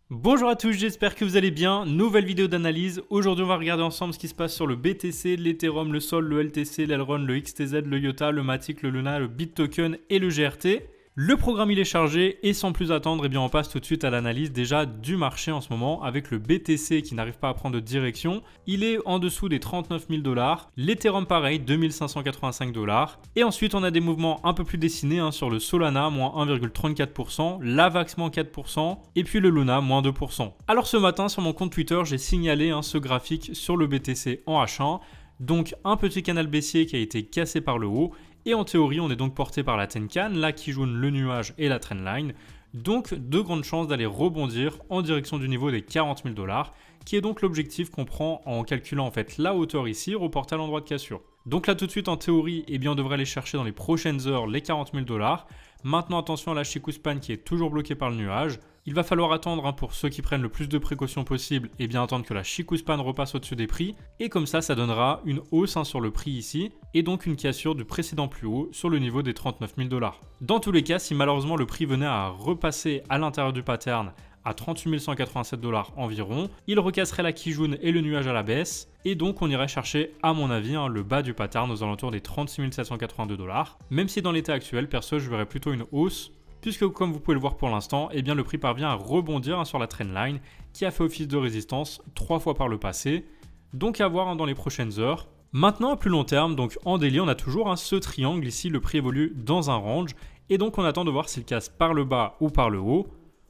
Bonjour à tous, j'espère que vous allez bien. Nouvelle vidéo d'analyse. Aujourd'hui, on va regarder ensemble ce qui se passe sur le BTC, l'Ethereum, le Sol, le LTC, l'Elrond, le XTZ, le IOTA, le Matic, le Luna, le BitToken et le GRT. Le programme il est chargé et sans plus attendre, eh bien on passe tout de suite à l'analyse déjà du marché en ce moment avec le BTC qui n'arrive pas à prendre de direction. Il est en dessous des 39 000 $. L'Ethereum pareil, 2585 $. Et ensuite on a des mouvements un peu plus dessinés sur le Solana, moins 1,34%, l'Avax, moins 4%, et puis le Luna, moins 2%. Alors ce matin sur mon compte Twitter, j'ai signalé ce graphique sur le BTC en H1. Donc un petit canal baissier qui a été cassé par le haut. Et en théorie, on est donc porté par la Tenkan, la Kijun, le nuage et la trendline. Donc, de grandes chances d'aller rebondir en direction du niveau des 40 000 $, qui est donc l'objectif qu'on prend en calculant en fait la hauteur ici, reportée à l'endroit de cassure. Donc là, tout de suite, en théorie, eh bien, on devrait aller chercher dans les prochaines heures les 40 000 $. Maintenant, attention à la Chikou-Span qui est toujours bloquée par le nuage. Il va falloir attendre pour ceux qui prennent le plus de précautions possible, et bien attendre que la Chikou-Span repasse au-dessus des prix. Et comme ça donnera une hausse sur le prix ici, et donc une cassure du précédent plus haut sur le niveau des 39 000 $. Dans tous les cas, si malheureusement le prix venait à repasser à l'intérieur du pattern, à 38 187 $ environ, il recasserait la Kijun et le nuage à la baisse, et donc on irait chercher à mon avis le bas du pattern aux alentours des 36 782 $, même si dans l'état actuel, perso je verrais plutôt une hausse, puisque comme vous pouvez le voir pour l'instant, eh bien le prix parvient à rebondir sur la trendline, qui a fait office de résistance 3 fois par le passé, donc à voir dans les prochaines heures. Maintenant à plus long terme, donc en daily, on a toujours ce triangle ici, le prix évolue dans un range, et donc on attend de voir s'il casse par le bas ou par le haut.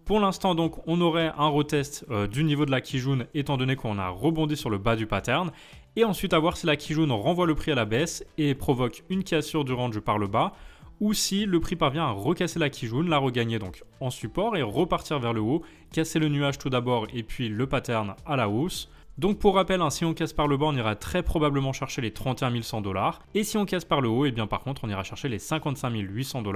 Pour l'instant, donc, on aurait un retest du niveau de la Kijun étant donné qu'on a rebondi sur le bas du pattern. Et ensuite, à voir si la Kijun renvoie le prix à la baisse et provoque une cassure du range par le bas. Ou si le prix parvient à recasser la Kijun, la regagner donc en support et repartir vers le haut. Casser le nuage tout d'abord et puis le pattern à la hausse. Donc pour rappel, si on casse par le bas, on ira très probablement chercher les 31 100 $. Et si on casse par le haut, et bien par contre, on ira chercher les 55 800 $.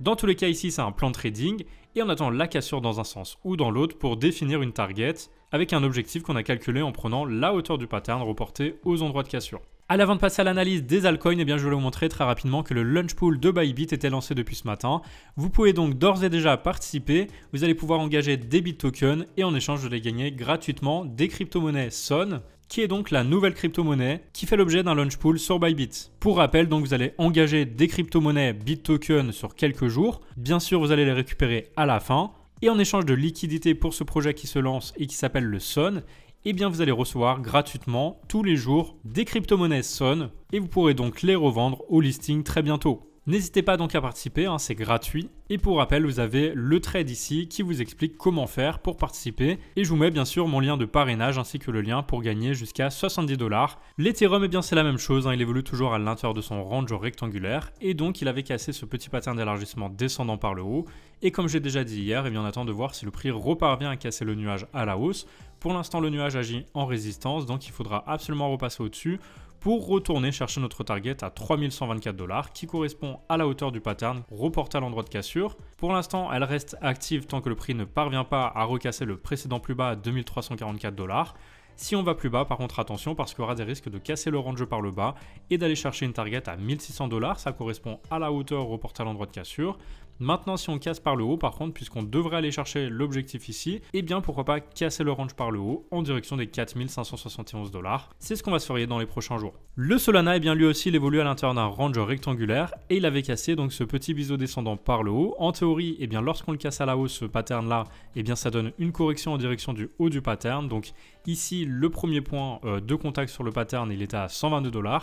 Dans tous les cas, ici, c'est un plan de trading. Et on attend la cassure dans un sens ou dans l'autre pour définir une target avec un objectif qu'on a calculé en prenant la hauteur du pattern reporté aux endroits de cassure. Allez, avant de passer à l'analyse des altcoins, eh bien, je vais vous montrer très rapidement que le launch pool de Bybit était lancé depuis ce matin. Vous pouvez donc d'ores et déjà participer. Vous allez pouvoir engager des BitTokens et en échange, vous allez gagner gratuitement des crypto-monnaies Son, qui est donc la nouvelle crypto-monnaie qui fait l'objet d'un launch pool sur Bybit. Pour rappel, donc vous allez engager des crypto-monnaies BitToken sur quelques jours. Bien sûr, vous allez les récupérer à la fin. Et en échange de liquidités pour ce projet qui se lance et qui s'appelle le Son, eh bien vous allez recevoir gratuitement tous les jours des crypto-monnaies Son et vous pourrez donc les revendre au listing très bientôt. N'hésitez pas donc à participer, c'est gratuit. Et pour rappel, vous avez le trade ici qui vous explique comment faire pour participer. Et je vous mets bien sûr mon lien de parrainage ainsi que le lien pour gagner jusqu'à 70 $. L'Ethereum, eh bien c'est la même chose, il évolue toujours à l'intérieur de son range rectangulaire. Et donc il avait cassé ce petit pattern d'élargissement descendant par le haut. Et comme j'ai déjà dit hier, eh bien on attend de voir si le prix reparvient à casser le nuage à la hausse. Pour l'instant, le nuage agit en résistance, donc il faudra absolument repasser au-dessus pour retourner chercher notre target à 3124 $, qui correspond à la hauteur du pattern reporté à l'endroit de cassure. Pour l'instant, elle reste active tant que le prix ne parvient pas à recasser le précédent plus bas à 2344 $. Si on va plus bas, par contre, attention parce qu'il y aura des risques de casser le range par le bas et d'aller chercher une target à 1600 $. Ça correspond à la hauteur reportée à l'endroit de cassure. Maintenant, si on casse par le haut, par contre, puisqu'on devrait aller chercher l'objectif ici, eh bien pourquoi pas casser le range par le haut en direction des 4571 $. C'est ce qu'on va surveiller dans les prochains jours. Le Solana, eh bien lui aussi, il évolue à l'intérieur d'un range rectangulaire et il avait cassé donc ce petit biseau descendant par le haut. En théorie, eh bien lorsqu'on le casse à la hausse, ce pattern là, eh bien ça donne une correction en direction du haut du pattern. Donc ici, le premier point de contact sur le pattern, il était à 122 $.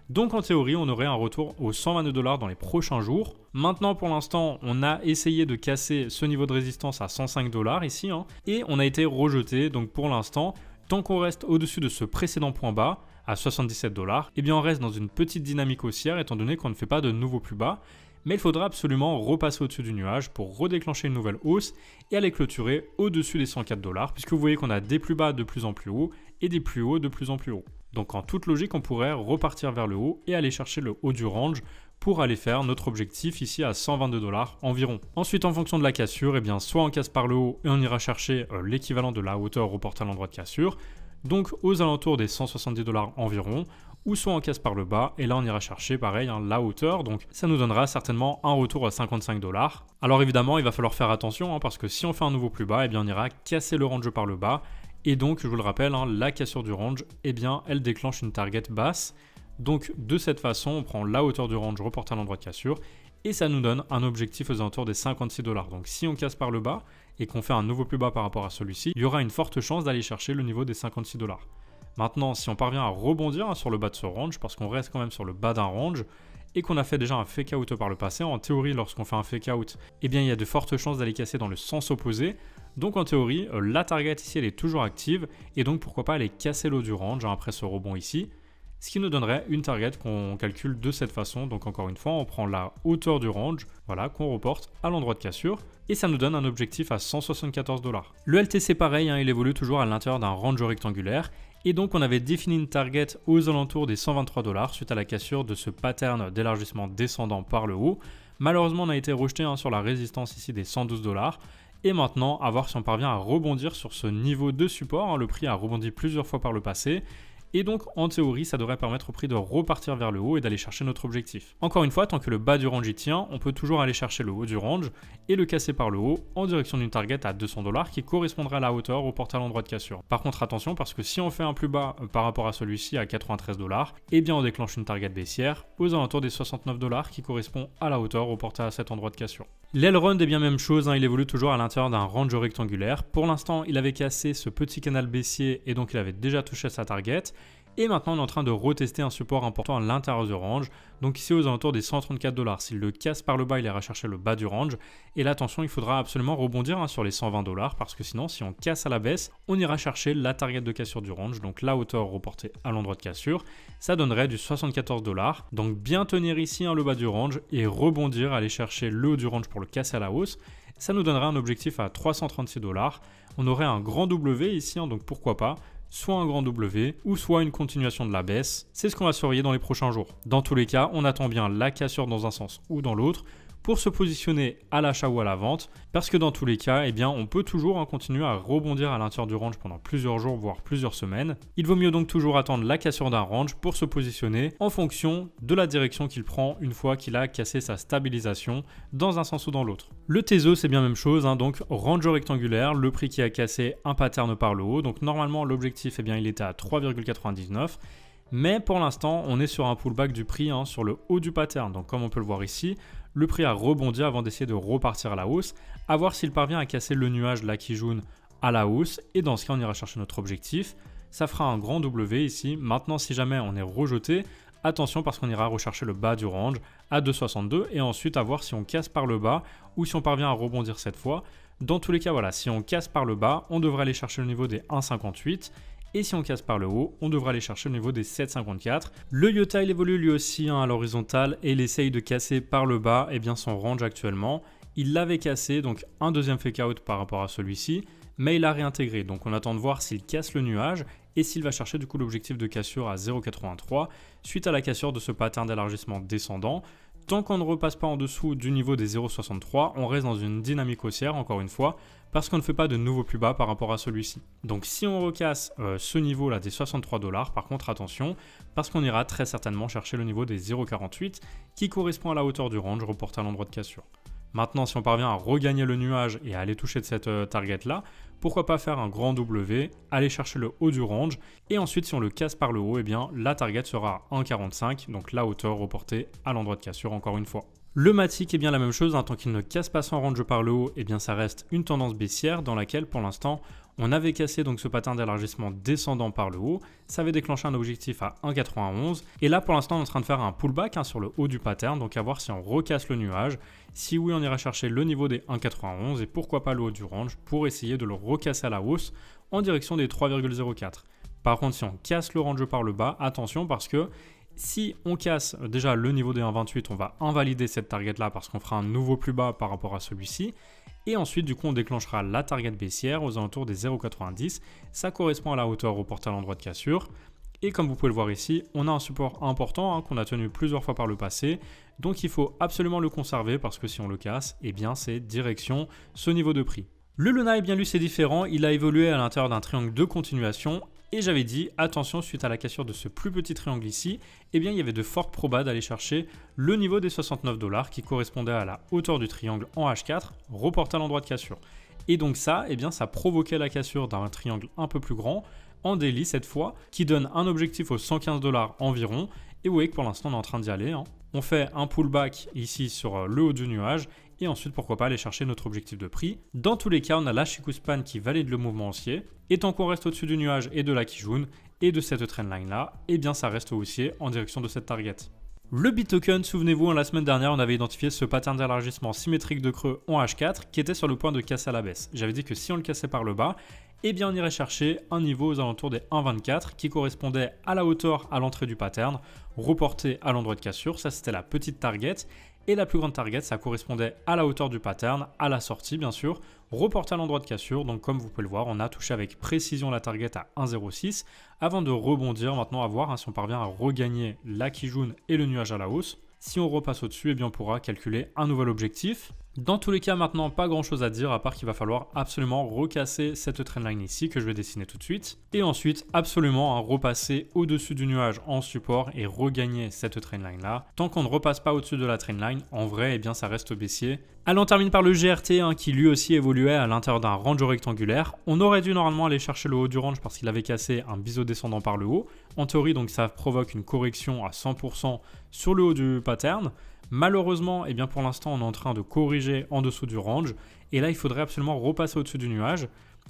Donc en théorie, on aurait un retour aux 122 $ dans les prochains jours. Maintenant, pour l'instant, on a essayé de casser ce niveau de résistance à 105 $ ici, et on a été rejeté. Donc pour l'instant, tant qu'on reste au-dessus de ce précédent point bas, à 77 $, eh bien on reste dans une petite dynamique haussière étant donné qu'on ne fait pas de nouveau plus bas. Mais il faudra absolument repasser au-dessus du nuage pour redéclencher une nouvelle hausse et aller clôturer au-dessus des 104 $, puisque vous voyez qu'on a des plus bas de plus en plus haut et des plus hauts de plus en plus haut. Donc en toute logique, on pourrait repartir vers le haut et aller chercher le haut du range pour aller faire notre objectif ici à 122 $ environ. Ensuite, en fonction de la cassure, eh bien, soit on casse par le haut et on ira chercher l'équivalent de la hauteur reportée à l'endroit de cassure, donc aux alentours des 170 $ environ, ou soit on casse par le bas, et là on ira chercher pareil la hauteur, donc ça nous donnera certainement un retour à 55 $. Alors évidemment il va falloir faire attention parce que si on fait un nouveau plus bas, on ira casser le range par le bas, et donc je vous le rappelle, la cassure du range, elle déclenche une target basse, donc de cette façon on prend la hauteur du range reportée à l'endroit de cassure, et ça nous donne un objectif aux alentours des 56 $. Donc si on casse par le bas et qu'on fait un nouveau plus bas par rapport à celui-ci, il y aura une forte chance d'aller chercher le niveau des 56 $. Maintenant, si on parvient à rebondir sur le bas de ce range, parce qu'on reste quand même sur le bas d'un range, et qu'on a fait déjà un fake out par le passé, en théorie lorsqu'on fait un fake out, il y a de fortes chances d'aller casser dans le sens opposé. Donc en théorie, la target ici elle est toujours active, et donc pourquoi pas aller casser l'eau du range après ce rebond ici. Ce qui nous donnerait une target qu'on calcule de cette façon. Donc encore une fois, on prend la hauteur du range, voilà, qu'on reporte à l'endroit de cassure, et ça nous donne un objectif à 174 $. Le LTC pareil, il évolue toujours à l'intérieur d'un range rectangulaire, et donc on avait défini une target aux alentours des 123 $ suite à la cassure de ce pattern d'élargissement descendant par le haut. Malheureusement on a été rejeté sur la résistance ici des 112 $. Et maintenant, à voir si on parvient à rebondir sur ce niveau de support. Le prix a rebondi plusieurs fois par le passé. Et donc, en théorie, ça devrait permettre au prix de repartir vers le haut et d'aller chercher notre objectif. Encore une fois, tant que le bas du range y tient, on peut toujours aller chercher le haut du range et le casser par le haut en direction d'une target à 200 $ qui correspondra à la hauteur reportée à l'endroit de cassure. Par contre, attention, parce que si on fait un plus bas par rapport à celui-ci à 93 $, on déclenche une target baissière aux alentours des 69 $ qui correspond à la hauteur reportée à cet endroit de cassure. L'Elrond est bien même chose, il évolue toujours à l'intérieur d'un range rectangulaire. Pour l'instant, il avait cassé ce petit canal baissier et donc il avait déjà touché sa target. Et maintenant, on est en train de retester un support important à l'intérieur du range. Donc ici, aux alentours des 134 $. S'il le casse par le bas, il ira chercher le bas du range. Et là, attention, il faudra absolument rebondir sur les 120 $ parce que sinon, si on casse à la baisse, on ira chercher la target de cassure du range. Donc la hauteur reportée à l'endroit de cassure, ça donnerait du 74 $. Donc bien tenir ici le bas du range et rebondir, aller chercher le haut du range pour le casser à la hausse. Ça nous donnerait un objectif à 336 $. On aurait un grand W ici, donc pourquoi pas soit un grand W ou soit une continuation de la baisse. C'est ce qu'on va surveiller dans les prochains jours. Dans tous les cas, on attend bien la cassure dans un sens ou dans l'autre pour se positionner à l'achat ou à la vente, parce que dans tous les cas, on peut toujours continuer à rebondir à l'intérieur du range pendant plusieurs jours, voire plusieurs semaines. Il vaut mieux donc toujours attendre la cassure d'un range pour se positionner en fonction de la direction qu'il prend une fois qu'il a cassé sa stabilisation dans un sens ou dans l'autre. Le TESO, c'est bien la même chose, donc range rectangulaire, le prix qui a cassé un pattern par le haut. Donc normalement, l'objectif, il était à 3,99. Mais pour l'instant, on est sur un pullback du prix sur le haut du pattern. Donc comme on peut le voir ici, le prix a rebondi avant d'essayer de repartir à la hausse. À voir s'il parvient à casser le nuage là qui jaune à la hausse. Et dans ce cas, on ira chercher notre objectif. Ça fera un grand W ici. Maintenant, si jamais on est rejeté, attention parce qu'on ira rechercher le bas du range à 2,62 et ensuite à voir si on casse par le bas ou si on parvient à rebondir cette fois. Dans tous les cas, voilà, si on casse par le bas, on devrait aller chercher le niveau des 1,58. Et si on casse par le haut, on devra aller chercher le niveau des 7,54. Le Iota, il évolue lui aussi à l'horizontale et il essaye de casser par le bas son range actuellement. Il l'avait cassé, donc un deuxième fake out par rapport à celui-ci, mais il a réintégré. Donc on attend de voir s'il casse le nuage et s'il va chercher du coup l'objectif de cassure à 0,83 suite à la cassure de ce pattern d'élargissement descendant. Tant qu'on ne repasse pas en dessous du niveau des 0,63, on reste dans une dynamique haussière, encore une fois, parce qu'on ne fait pas de nouveau plus bas par rapport à celui-ci. Donc si on recasse ce niveau-là des 63 $, par contre attention, parce qu'on ira très certainement chercher le niveau des 0,48 qui correspond à la hauteur du range reporté à l'endroit de cassure. Maintenant, si on parvient à regagner le nuage et à aller toucher de cette target-là, pourquoi pas faire un grand W, aller chercher le haut du range, et ensuite si on le casse par le haut, la target sera à 1,45, donc la hauteur reportée à l'endroit de cassure encore une fois. Le Matic est bien la même chose, tant qu'il ne casse pas son range par le haut, ça reste une tendance baissière dans laquelle pour l'instant on avait cassé donc ce pattern d'élargissement descendant par le haut, ça avait déclenché un objectif à 1,91 et là pour l'instant on est en train de faire un pullback sur le haut du pattern, donc à voir si on recasse le nuage, si oui on ira chercher le niveau des 1,91 et pourquoi pas le haut du range pour essayer de le recasser à la hausse en direction des 3,04. Par contre si on casse le range par le bas, attention parce que si on casse déjà le niveau des 1,28, on va invalider cette target là parce qu'on fera un nouveau plus bas par rapport à celui-ci. Et ensuite, du coup, on déclenchera la target baissière aux alentours des 0,90. Ça correspond à la hauteur reportée à l'endroit de cassure. Et comme vous pouvez le voir ici, on a un support important qu'on a tenu plusieurs fois par le passé. Donc il faut absolument le conserver parce que si on le casse, c'est direction ce niveau de prix. Le Luna, lui, c'est différent. Il a évolué à l'intérieur d'un triangle de continuation Et j'avais dit, attention, suite à la cassure de ce plus petit triangle ici, eh bien, il y avait de fortes probas d'aller chercher le niveau des 69 $ qui correspondait à la hauteur du triangle en H4, reporté à l'endroit de cassure. Et donc ça, eh bien, ça provoquait la cassure d'un triangle un peu plus grand, en daily cette fois, qui donne un objectif aux 115 $ environ. Et vous voyez que pour l'instant, on est en train d'y aller, hein. On fait un pullback ici sur le haut du nuage, et ensuite, pourquoi pas aller chercher notre objectif de prix. Dans tous les cas, on a la Chikou-span qui valide le mouvement haussier. Et tant qu'on reste au-dessus du nuage et de la Kijun et de cette trendline là, eh bien ça reste haussier en direction de cette target. Le BitToken, souvenez-vous, la semaine dernière, on avait identifié ce pattern d'élargissement symétrique de creux en H4 qui était sur le point de casser à la baisse. J'avais dit que si on le cassait par le bas, eh bien on irait chercher un niveau aux alentours des 1,24 qui correspondait à la hauteur à l'entrée du pattern, reporté à l'endroit de cassure. Ça, c'était la petite target. Et la plus grande target, ça correspondait à la hauteur du pattern, à la sortie bien sûr, reporté à l'endroit de cassure. Donc comme vous pouvez le voir, on a touché avec précision la target à 1,06 avant de rebondir. Maintenant à voir si on parvient à regagner la Kijun et le nuage à la hausse. Si on repasse au-dessus, eh bien on pourra calculer un nouvel objectif. Dans tous les cas, maintenant, pas grand chose à dire à part qu'il va falloir absolument recasser cette trendline ici que je vais dessiner tout de suite. Et ensuite, absolument repasser au-dessus du nuage en support et regagner cette trendline là. Tant qu'on ne repasse pas au-dessus de la trendline, en vrai, eh bien ça reste baissier. Allez, on termine par le GRT qui lui aussi évoluait à l'intérieur d'un range rectangulaire. On aurait dû normalement aller chercher le haut du range parce qu'il avait cassé un biseau descendant par le haut. En théorie, donc ça provoque une correction à 100% sur le haut du pattern. Malheureusement, eh bien pour l'instant, on est en train de corriger en dessous du range. Et là, il faudrait absolument repasser au-dessus du nuage.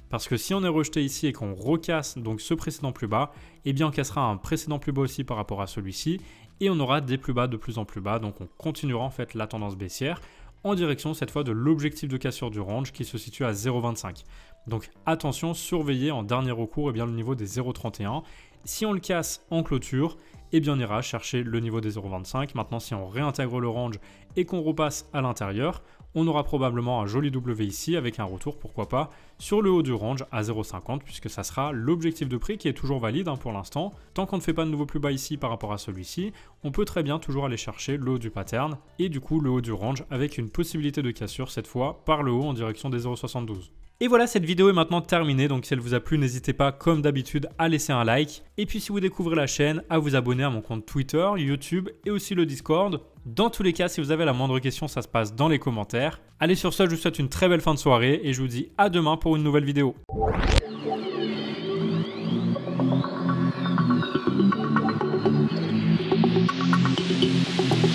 Parce que si on est rejeté ici et qu'on recasse donc ce précédent plus bas, eh bien on cassera un précédent plus bas aussi par rapport à celui-ci. Et on aura des plus bas de plus en plus bas. Donc on continuera en fait la tendance baissière en direction cette fois de l'objectif de cassure du range qui se situe à 0,25. Donc attention, surveillez en dernier recours eh bien, le niveau des 0,31. Si on le casse en clôture, eh bien on ira chercher le niveau des 0,25. Maintenant, si on réintègre le range et qu'on repasse à l'intérieur, on aura probablement un joli W ici avec un retour, pourquoi pas, sur le haut du range à 0,50 puisque ça sera l'objectif de prix qui est toujours valide pour l'instant. Tant qu'on ne fait pas de nouveau plus bas ici par rapport à celui-ci, on peut très bien toujours aller chercher le haut du pattern et du coup le haut du range avec une possibilité de cassure cette fois par le haut en direction des 0,72. Et voilà, cette vidéo est maintenant terminée, donc si elle vous a plu, n'hésitez pas comme d'habitude à laisser un like. Et puis si vous découvrez la chaîne, à vous abonner à mon compte Twitter, YouTube et aussi le Discord. Dans tous les cas, si vous avez la moindre question, ça se passe dans les commentaires. Allez, sur ce, je vous souhaite une très belle fin de soirée et je vous dis à demain pour une nouvelle vidéo.